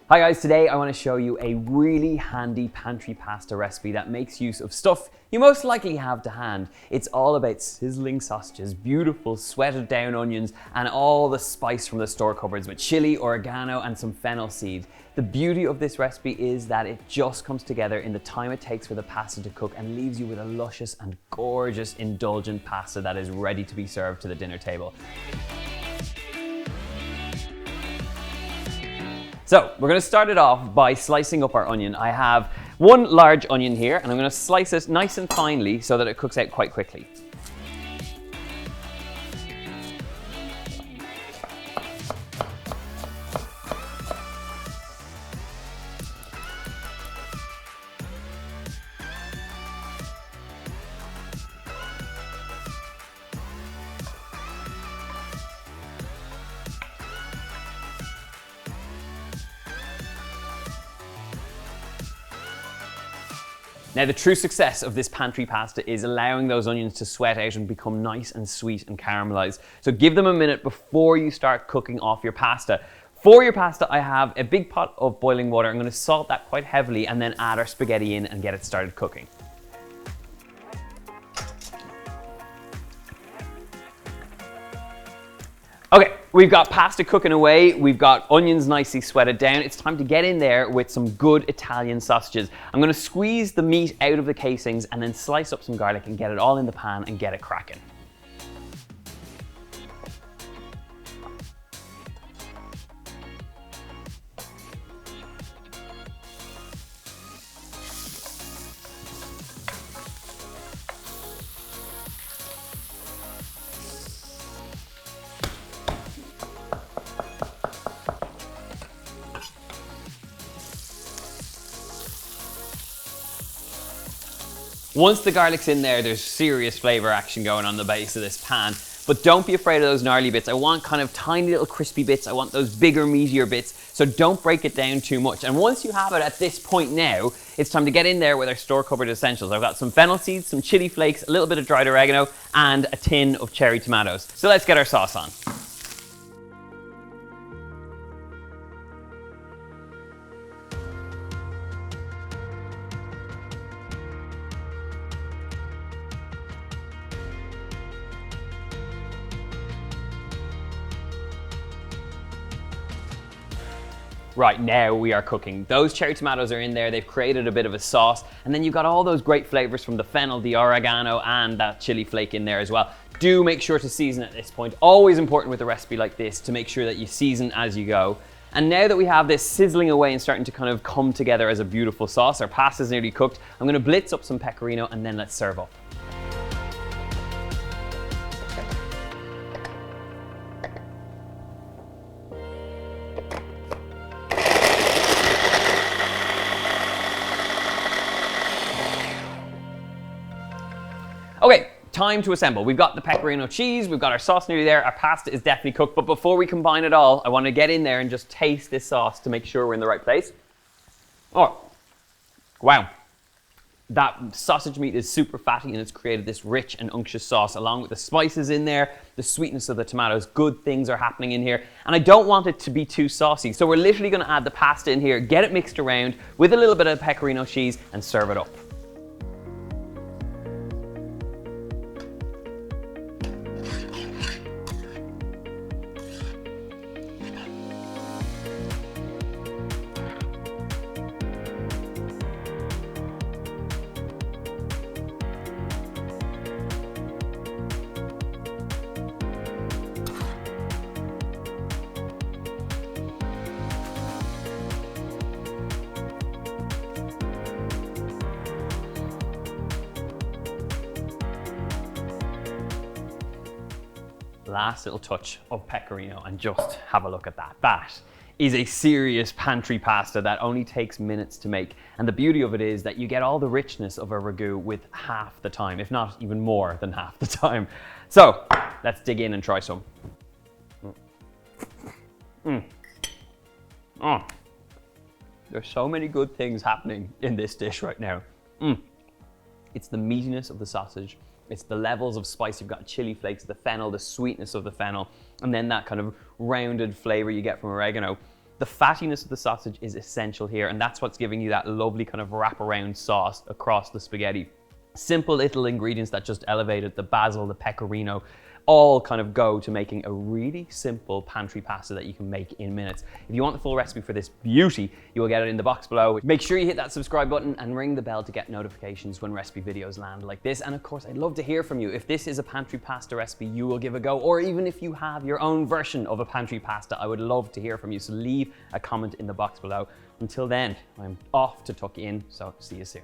Hi guys, today I want to show you a really handy pantry pasta recipe that makes use of stuff you most likely have to hand. It's all about sizzling sausages, beautiful sweated down onions, and all the spice from the store cupboards with chilli, oregano, and some fennel seed. The beauty of this recipe is that it just comes together in the time it takes for the pasta to cook and leaves you with a luscious and gorgeous indulgent pasta that is ready to be served to the dinner table. So we're going to start it off by slicing up our onion. I have one large onion here and I'm going to slice it nice and finely so that it cooks out quite quickly. Now the true success of this pantry pasta is allowing those onions to sweat out and become nice and sweet and caramelized. So give them a minute before you start cooking off your pasta. For your pasta, I have a big pot of boiling water. I'm going to salt that quite heavily and then add our spaghetti in and get it started cooking. Okay, we've got pasta cooking away, we've got onions nicely sweated down. It's time to get in there with some good Italian sausages. I'm going to squeeze the meat out of the casings and then slice up some garlic and get it all in the pan and get it cracking. Once the garlic's in there, there's serious flavor action going on the base of this pan. But don't be afraid of those gnarly bits. I want kind of tiny little crispy bits. I want those bigger, meatier bits. So don't break it down too much. And once you have it at this point now, it's time to get in there with our store cupboard essentials. I've got some fennel seeds, some chili flakes, a little bit of dried oregano, and a tin of cherry tomatoes. So let's get our sauce on. Right, now we are cooking. Those cherry tomatoes are in there, they've created a bit of a sauce, and then you've got all those great flavors from the fennel, the oregano, and that chili flake in there as well. Do make sure to season at this point. Always important with a recipe like this to make sure that you season as you go. And now that we have this sizzling away and starting to kind of come together as a beautiful sauce, our pasta's nearly cooked, I'm gonna blitz up some pecorino and then let's serve up. Okay, time to assemble. We've got the pecorino cheese, we've got our sauce nearly there, our pasta is definitely cooked, but before we combine it all, I want to get in there and just taste this sauce to make sure we're in the right place. Oh, wow. That sausage meat is super fatty and it's created this rich and unctuous sauce along with the spices in there, the sweetness of the tomatoes. Good things are happening in here. And I don't want it to be too saucy. So we're literally going to add the pasta in here, get it mixed around with a little bit of pecorino cheese and serve it up. Last little touch of pecorino and just have a look at that. That is a serious pantry pasta that only takes minutes to make. And the beauty of it is that you get all the richness of a ragu with half the time, if not even more than half the time. So let's dig in and try some. Oh, there's so many good things happening in this dish right now. It's the meatiness of the sausage. It's the levels of spice. You've got chili flakes, the fennel, the sweetness of the fennel, and then that kind of rounded flavor you get from oregano. The fattiness of the sausage is essential here, and that's what's giving you that lovely kind of wraparound sauce across the spaghetti. Simple little ingredients that just elevated the basil, the pecorino, all kind of go to making a really simple pantry pasta that you can make in minutes. If you want the full recipe for this beauty, you will get it in the box below. Make sure you hit that subscribe button and ring the bell to get notifications when recipe videos land like this. And of course, I'd love to hear from you. If this is a pantry pasta recipe you will give a go, or even if you have your own version of a pantry pasta, I would love to hear from you. So leave a comment in the box below. Until then, I'm off to tuck in, so see you soon.